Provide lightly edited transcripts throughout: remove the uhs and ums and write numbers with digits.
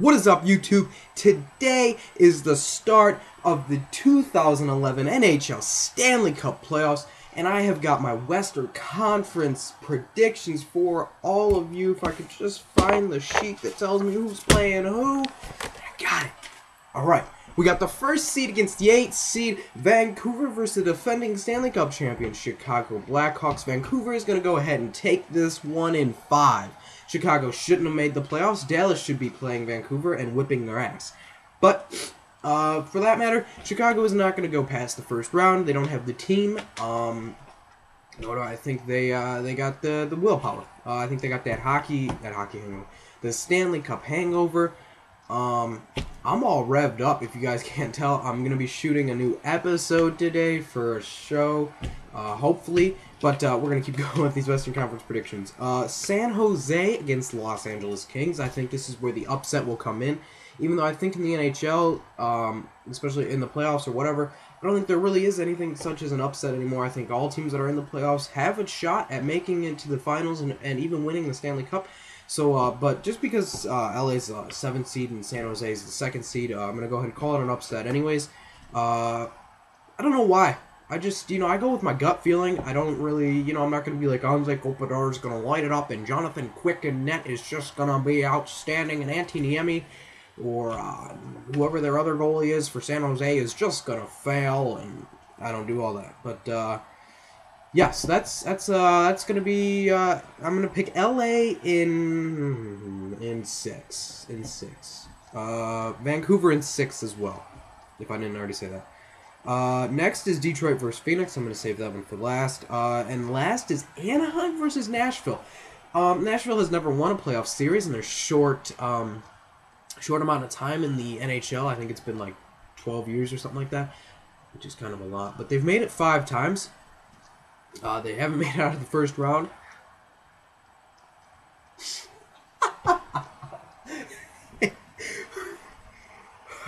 What is up, YouTube? Today is the start of the 2011 NHL Stanley Cup playoffs, and I have got my Western Conference predictions for all of you. If I could just find the sheet that tells me who's playing who. I got it. Alright, we got the first seed against the 8th seed, Vancouver versus the defending Stanley Cup champion, Chicago Blackhawks. Vancouver is going to go ahead and take this one in 5. Chicago shouldn't have made the playoffs. Dallas should be playing Vancouver and whipping their ass. But, for that matter, Chicago is not going to go past the first round. They don't have the team. I think they got the willpower. I think they got that hockey hangover. The Stanley Cup hangover. I'm all revved up, if you guys can't tell. I'm going to be shooting a new episode today for a show, hopefully. But we're going to keep going with these Western Conference predictions. San Jose against Los Angeles Kings. I think this is where the upset will come in. Even though I think in the NHL, especially in the playoffs or whatever, I don't think there really is anything such as an upset anymore. I think all teams that are in the playoffs have a shot at making it to the finals and even winning the Stanley Cup. So, but just because LA's the 7th seed and San Jose is the 2nd seed, I'm going to go ahead and call it an upset anyways. I don't know why. I just, I go with my gut feeling. I don't really, I'm not going to be like, Anze Kopitar is going to light it up and Jonathan Quick in net is just going to be outstanding and Antiniemi or whoever their other goalie is for San Jose is just going to fail, and I don't do all that. But, yes, that's going to be, I'm going to pick LA in 6. Vancouver in 6 as well, if I didn't already say that. Next is Detroit versus Phoenix. I'm going to save that one for last. And last is Anaheim versus Nashville. Nashville has never won a playoff series in their short amount of time in the NHL. I think it's been like 12 years or something like that, which is kind of a lot. But they've made it 5 times. They haven't made it out of the first round.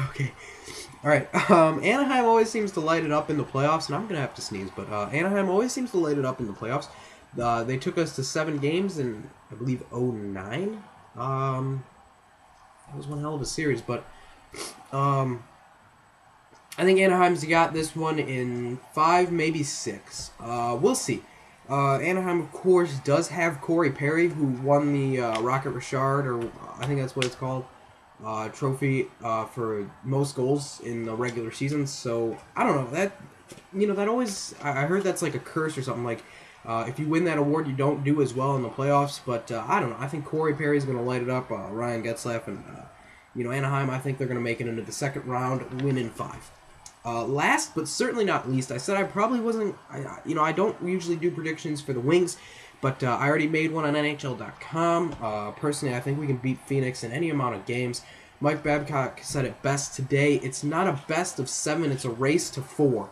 Okay. Alright, Anaheim always seems to light it up in the playoffs, and I'm going to have to sneeze, but Anaheim always seems to light it up in the playoffs. They took us to 7 games in, I believe, 2009. That was one hell of a series, but I think Anaheim's got this one in 5, maybe 6. We'll see. Anaheim, of course, does have Corey Perry, who won the Rocket Richard, or I think that's what it's called, trophy for most goals in the regular season. So I don't know, that that always, I heard that's like a curse or something, like if you win that award you don't do as well in the playoffs. But I don't know, I think Corey Perry's going to light it up. Ryan Getzlaf and Anaheim, I think they're going to make it into the second round, win in 5. Last but certainly not least, I said I probably wasn't, I don't usually do predictions for the Wings, but I already made one on NHL.com. Personally, I think we can beat Phoenix in any amount of games. Mike Babcock said it best today. It's not a best of 7, it's a race to 4.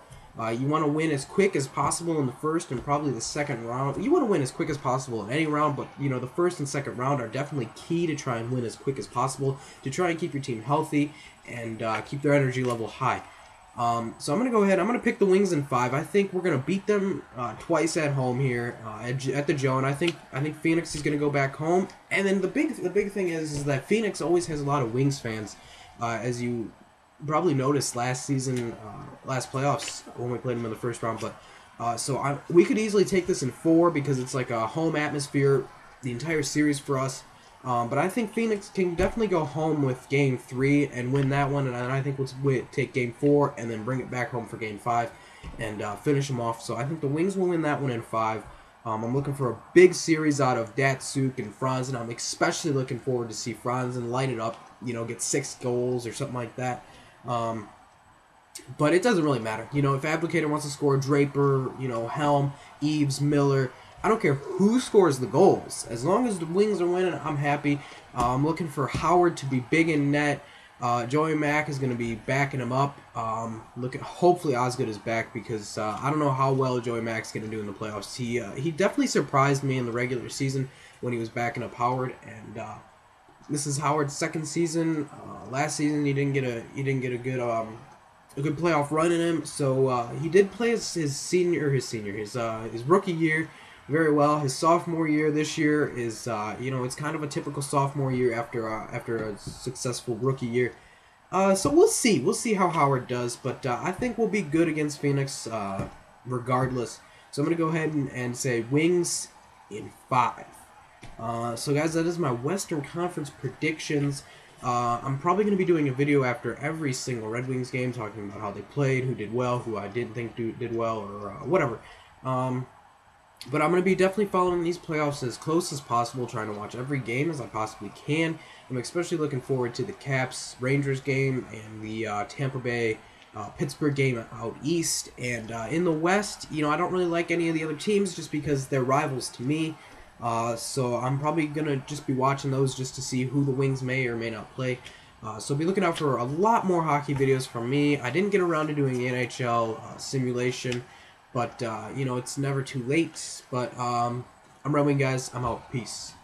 You want to win as quick as possible in the first and probably the second round. You want to win as quick as possible in any round, but the first and second round are definitely key to try and win as quick as possible, to try and keep your team healthy and keep their energy level high. So I'm going to go ahead, I'm going to pick the Wings in 5. I think we're going to beat them twice at home here at the Joe, and I think Phoenix is going to go back home. And then the big thing is that Phoenix always has a lot of Wings fans, as you probably noticed last season, last playoffs when we played them in the first round. But so we could easily take this in 4 because it's like a home atmosphere the entire series for us. But I think Phoenix can definitely go home with Game 3 and win that one, and I think we'll take Game 4 and then bring it back home for Game 5 and finish them off. So I think the Wings will win that one in 5. I'm looking for a big series out of Datsuk and Franzen. I'm especially looking forward to see Franzen light it up, get 6 goals or something like that. But it doesn't really matter. If Abdicator wants to score, Draper, Helm, Eves, Miller, I don't care who scores the goals. As long as the Wings are winning, I'm happy. I'm looking for Howard to be big in net. Joey Mack is going to be backing him up. Hopefully Osgood is back, because I don't know how well Joey Mack's going to do in the playoffs. He definitely surprised me in the regular season when he was backing up Howard, and this is Howard's 2nd season. Last season he didn't get a good playoff run in him. So he did play his rookie year, very well. His sophomore year this year is, it's kind of a typical sophomore year after a successful rookie year. So we'll see. We'll see how Howard does, but I think we'll be good against Phoenix regardless. So I'm going to go ahead and say Wings in 5. So guys, that is my Western Conference predictions. I'm probably going to be doing a video after every single Red Wings game talking about how they played, who did well, who I didn't think did well, or whatever. But I'm going to be definitely following these playoffs as close as possible, trying to watch every game as I possibly can. I'm especially looking forward to the Caps-Rangers game and the Tampa Bay Pittsburgh game out east. And in the West, I don't really like any of the other teams just because they're rivals to me. So I'm probably going to just be watching those just to see who the Wings may or may not play. So be looking out for a lot more hockey videos from me. I didn't get around to doing the NHL simulation, but, it's never too late. But I'm Red Wing, guys. I'm out. Peace.